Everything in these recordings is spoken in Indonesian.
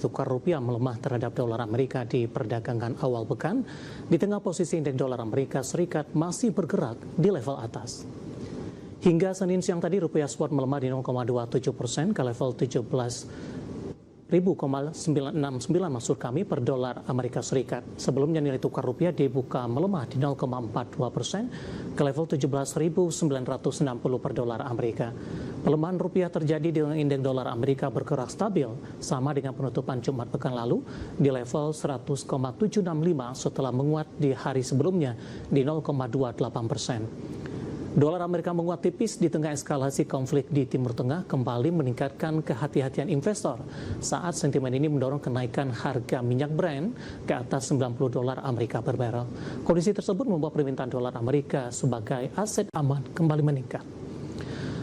nilai tukar rupiah melemah terhadap dolar Amerika di perdagangan awal pekan, di tengah posisi indeks dolar Amerika Serikat masih bergerak di level atas. Hingga Senin siang tadi, rupiah spot melemah di 0,27% ke level 17.969 maksud kami per dolar Amerika Serikat. Sebelumnya nilai tukar rupiah dibuka melemah di 0,42% ke level 17.960 per dolar Amerika. Pelemahan rupiah terjadi dengan indeks dolar Amerika bergerak stabil sama dengan penutupan Jumat pekan lalu di level 100,765 setelah menguat di hari sebelumnya di 0,28%. Dolar Amerika menguat tipis di tengah eskalasi konflik di Timur Tengah kembali meningkatkan kehati-hatian investor saat sentimen ini mendorong kenaikan harga minyak Brent ke atas 90 dolar Amerika per barrel. Kondisi tersebut membuat permintaan dolar Amerika sebagai aset aman kembali meningkat.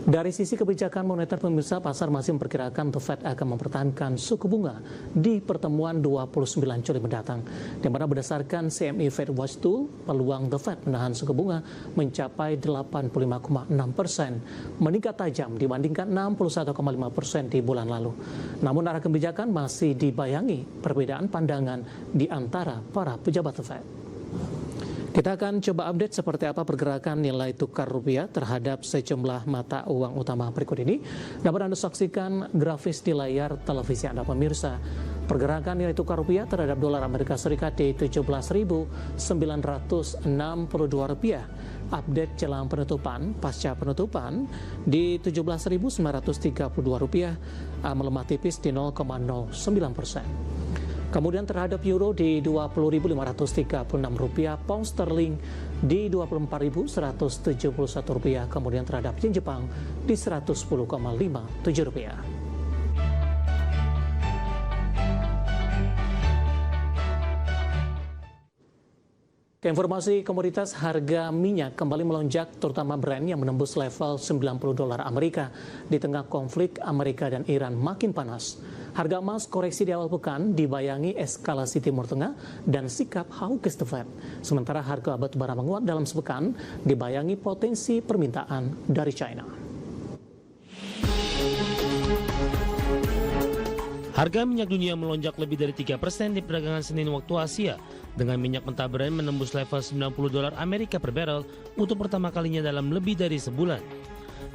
Dari sisi kebijakan moneter, pemirsa, pasar masih memperkirakan The Fed akan mempertahankan suku bunga di pertemuan 29 Juli mendatang. Di mana berdasarkan CME Fed Watch Tool, peluang The Fed menahan suku bunga mencapai 85,6%, meningkat tajam dibandingkan 61,5% di bulan lalu. Namun arah kebijakan masih dibayangi perbedaan pandangan di antara para pejabat The Fed. Kita akan coba update seperti apa pergerakan nilai tukar rupiah terhadap sejumlah mata uang utama berikut ini. Dapat Anda saksikan grafis di layar televisi Anda, pemirsa. Pergerakan nilai tukar rupiah terhadap dolar Amerika Serikat di 17.962 rupiah. Update jelang penutupan, pasca penutupan di 17.932 rupiah, melemah tipis di 0,09%. Kemudian terhadap euro di 20.536 rupiah, pound sterling di 24.171 rupiah, kemudian terhadap yen Jepang di 110,57 rupiah. Informasi komoditas, harga minyak kembali melonjak, terutama Brent yang menembus level 90 dolar Amerika di tengah konflik Amerika dan Iran makin panas. Harga emas koreksi di awal pekan dibayangi eskalasi Timur Tengah dan sikap hawkish The Fed. Sementara harga batubara menguat dalam sepekan dibayangi potensi permintaan dari China. Harga minyak dunia melonjak lebih dari 3% di perdagangan Senin waktu Asia, dengan minyak mentah Brent menembus level 90 dolar Amerika per barrel untuk pertama kalinya dalam lebih dari sebulan.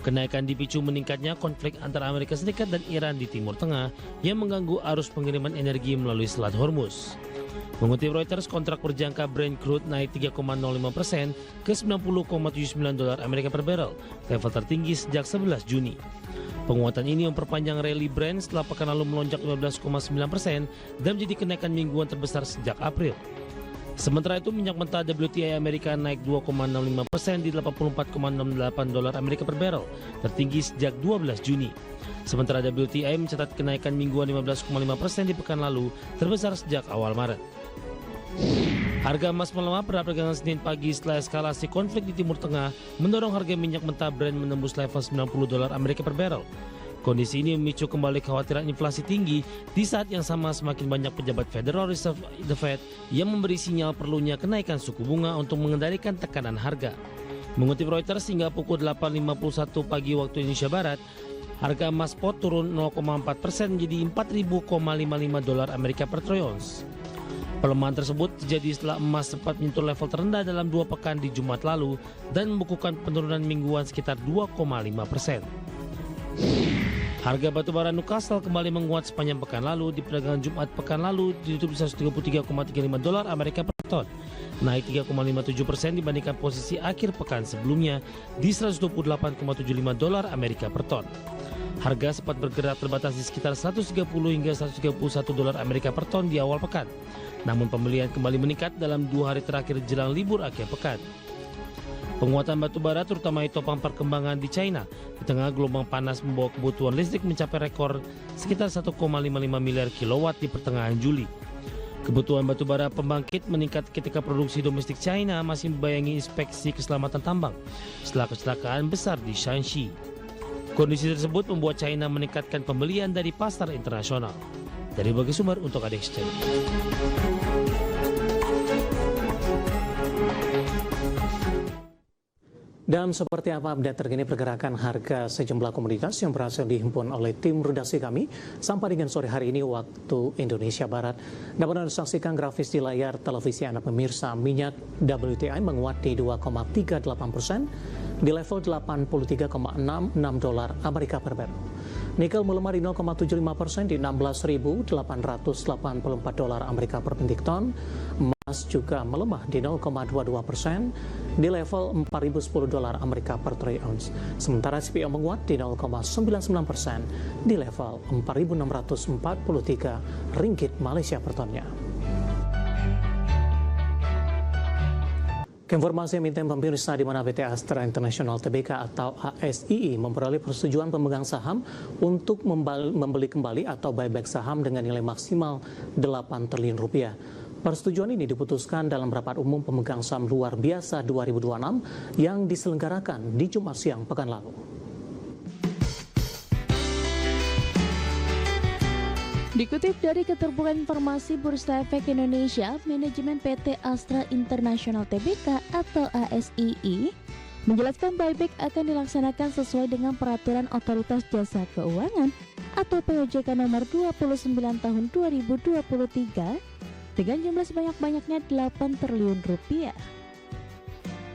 Kenaikan dipicu meningkatnya konflik antara Amerika Serikat dan Iran di Timur Tengah yang mengganggu arus pengiriman energi melalui Selat Hormuz. Mengutip Reuters, kontrak berjangka Brent crude naik 3,05% ke 90,79 dolar Amerika per barrel, level tertinggi sejak 11 Juni. Penguatan ini memperpanjang rally Brent setelah pekan lalu melonjak 15,9% dan menjadi kenaikan mingguan terbesar sejak April. Sementara itu, minyak mentah WTI Amerika naik 2,65% di 84,68 dolar Amerika per barrel, tertinggi sejak 12 Juni. Sementara WTI mencatat kenaikan mingguan 15,5% di pekan lalu, terbesar sejak awal Maret. Harga emas melemah pada perdagangan Senin pagi setelah eskalasi konflik di Timur Tengah mendorong harga minyak mentah Brent menembus level 90 dolar Amerika per barrel. Kondisi ini memicu kembali kekhawatiran inflasi tinggi di saat yang sama semakin banyak pejabat Federal Reserve The Fed yang memberi sinyal perlunya kenaikan suku bunga untuk mengendalikan tekanan harga. Mengutip Reuters, hingga pukul 8.51 pagi waktu Indonesia Barat, harga emas spot turun 0,4% menjadi 4.000,55 dolar Amerika per troy ounce. Pelemahan tersebut terjadi setelah emas sempat menyentuh level terendah dalam 2 pekan di Jumat lalu dan membukukan penurunan mingguan sekitar 2,5%. Harga batubara Newcastle kembali menguat sepanjang pekan lalu. Di perdagangan Jumat pekan lalu ditutup di 133,35 dolar Amerika per ton, naik 3,57% dibandingkan posisi akhir pekan sebelumnya di 128,75 dolar Amerika per ton. Harga sempat bergerak terbatas di sekitar 130 hingga 131 dolar Amerika per ton di awal pekan. Namun pembelian kembali meningkat dalam 2 hari terakhir jelang libur akhir pekan. Penguatan batubara terutama ditopang perkembangan di China di tengah gelombang panas membawa kebutuhan listrik mencapai rekor sekitar 1,55 miliar kilowatt di pertengahan Juli. Kebutuhan batubara pembangkit meningkat ketika produksi domestik China masih membayangi inspeksi keselamatan tambang setelah kecelakaan besar di Shanxi. Kondisi tersebut membuat China meningkatkan pembelian dari pasar internasional. Dari berbagai sumber untuk ADEXChange. Dan seperti apa update terkini pergerakan harga sejumlah komoditas yang berhasil dihimpun oleh tim redaksi kami sampai dengan sore hari ini waktu Indonesia Barat. Dapat Anda saksikan grafis di layar televisi Anda pemirsa. Minyak WTI menguat di 2,38% di level 83,66 dolar Amerika per barrel. Nikel melemah di 0,75% di 16.884 dolar Amerika per metric ton. Emas juga melemah di 0,22% di level 4.010 dolar Amerika per troy ounce. Sementara CPO menguat di 0,99% di level 4.643 ringgit Malaysia per tonnya. Informasi yang minta pemirsa di mana PT Astra International Tbk atau ASII memperoleh persetujuan pemegang saham untuk membeli kembali atau buyback saham dengan nilai maksimal 8 triliun rupiah. Persetujuan ini diputuskan dalam rapat umum pemegang saham luar biasa 2026 yang diselenggarakan di Jumat siang pekan lalu. Dikutip dari Keterbukaan Informasi Bursa Efek Indonesia, manajemen PT Astra International Tbk atau ASII menjelaskan buyback akan dilaksanakan sesuai dengan peraturan Otoritas Jasa Keuangan atau POJK nomor 29 tahun 2023 dengan jumlah sebanyak-banyaknya 8 triliun rupiah.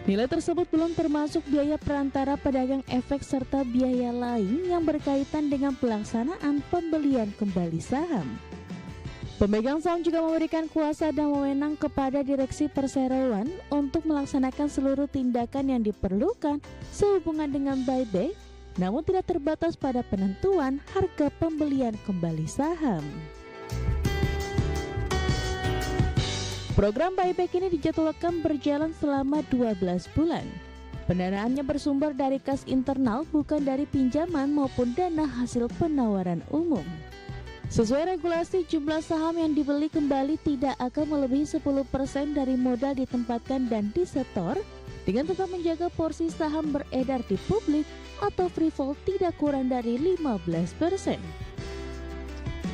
Nilai tersebut belum termasuk biaya perantara pedagang efek serta biaya lain yang berkaitan dengan pelaksanaan pembelian kembali saham. Pemegang saham juga memberikan kuasa dan wewenang kepada direksi perseroan untuk melaksanakan seluruh tindakan yang diperlukan sehubungan dengan buyback, namun tidak terbatas pada penentuan harga pembelian kembali saham. Program buyback ini dijadwalkan berjalan selama 12 bulan. Pendanaannya bersumber dari kas internal, bukan dari pinjaman maupun dana hasil penawaran umum. Sesuai regulasi, jumlah saham yang dibeli kembali tidak akan melebihi 10% dari modal ditempatkan dan disetor, dengan tetap menjaga porsi saham beredar di publik atau free float tidak kurang dari 15%.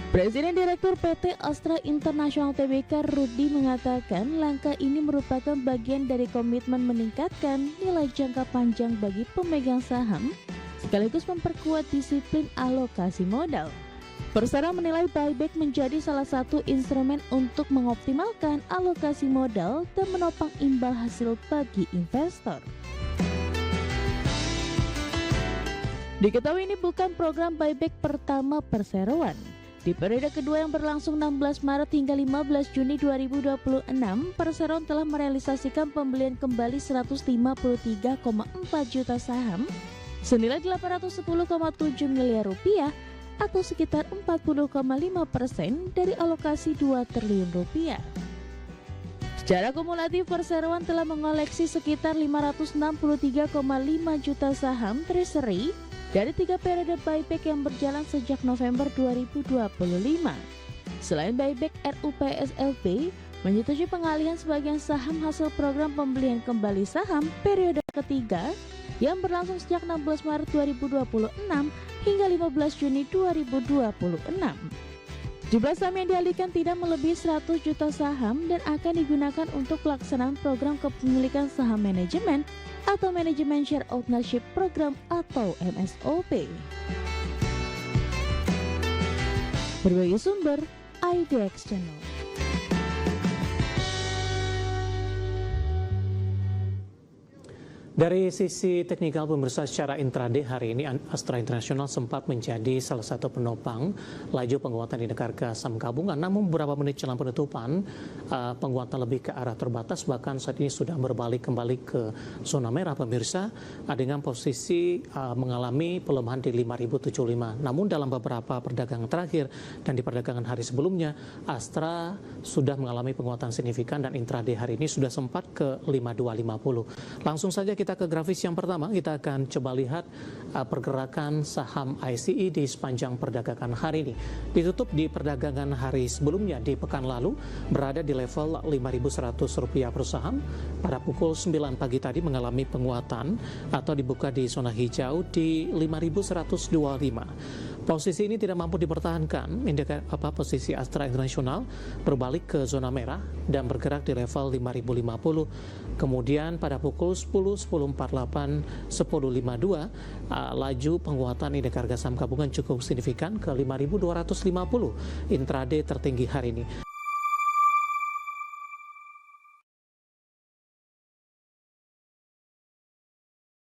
Presiden Direktur PT Astra International Tbk Rudi mengatakan langkah ini merupakan bagian dari komitmen meningkatkan nilai jangka panjang bagi pemegang saham sekaligus memperkuat disiplin alokasi modal. Persero menilai buyback menjadi salah satu instrumen untuk mengoptimalkan alokasi modal dan menopang imbal hasil bagi investor. Diketahui ini bukan program buyback pertama perseroan. Di periode kedua yang berlangsung 16 Maret hingga 15 Juni 2026, Perseroan telah merealisasikan pembelian kembali 153,4 juta saham senilai 810,7 miliar rupiah atau sekitar 40,5% dari alokasi 2 triliun rupiah. Secara kumulatif, Perseroan telah mengoleksi sekitar 563,5 juta saham treasury dari 3 periode buyback yang berjalan sejak November 2025. Selain buyback, RUPSLP menyetujui pengalihan sebagian saham hasil program pembelian kembali saham periode ketiga yang berlangsung sejak 16 Maret 2026 hingga 15 Juni 2026. Jumlah saham yang dialihkan tidak melebihi 100 juta saham dan akan digunakan untuk pelaksanaan program kepemilikan saham manajemen atau Manajemen Share Ownership Program atau MSOP. Berbagai sumber, IDX Channel. Dari sisi teknikal pemirsa, secara intraday hari ini Astra International sempat menjadi salah satu penopang laju penguatan di negara saham gabungan. Namun beberapa menit jelang penutupan penguatan lebih ke arah terbatas, bahkan saat ini sudah berbalik kembali ke zona merah pemirsa dengan posisi mengalami pelemahan di 5.075. Namun dalam beberapa perdagangan terakhir dan di perdagangan hari sebelumnya, Astra sudah mengalami penguatan signifikan dan intraday hari ini sudah sempat ke 5250. Langsung saja kita ke grafis yang pertama, kita akan coba lihat pergerakan saham ASII di sepanjang perdagangan hari ini. Ditutup di perdagangan hari sebelumnya di pekan lalu berada di level Rp5.100 per saham. Pada pukul 9 pagi tadi mengalami penguatan atau dibuka di zona hijau di 5.125. Posisi ini tidak mampu dipertahankan, posisi Astra International berbalik ke zona merah dan bergerak di level 5050. Kemudian pada pukul 10.48, 10.52, laju penguatan indeks harga saham gabungan cukup signifikan ke 5.250 intraday tertinggi hari ini.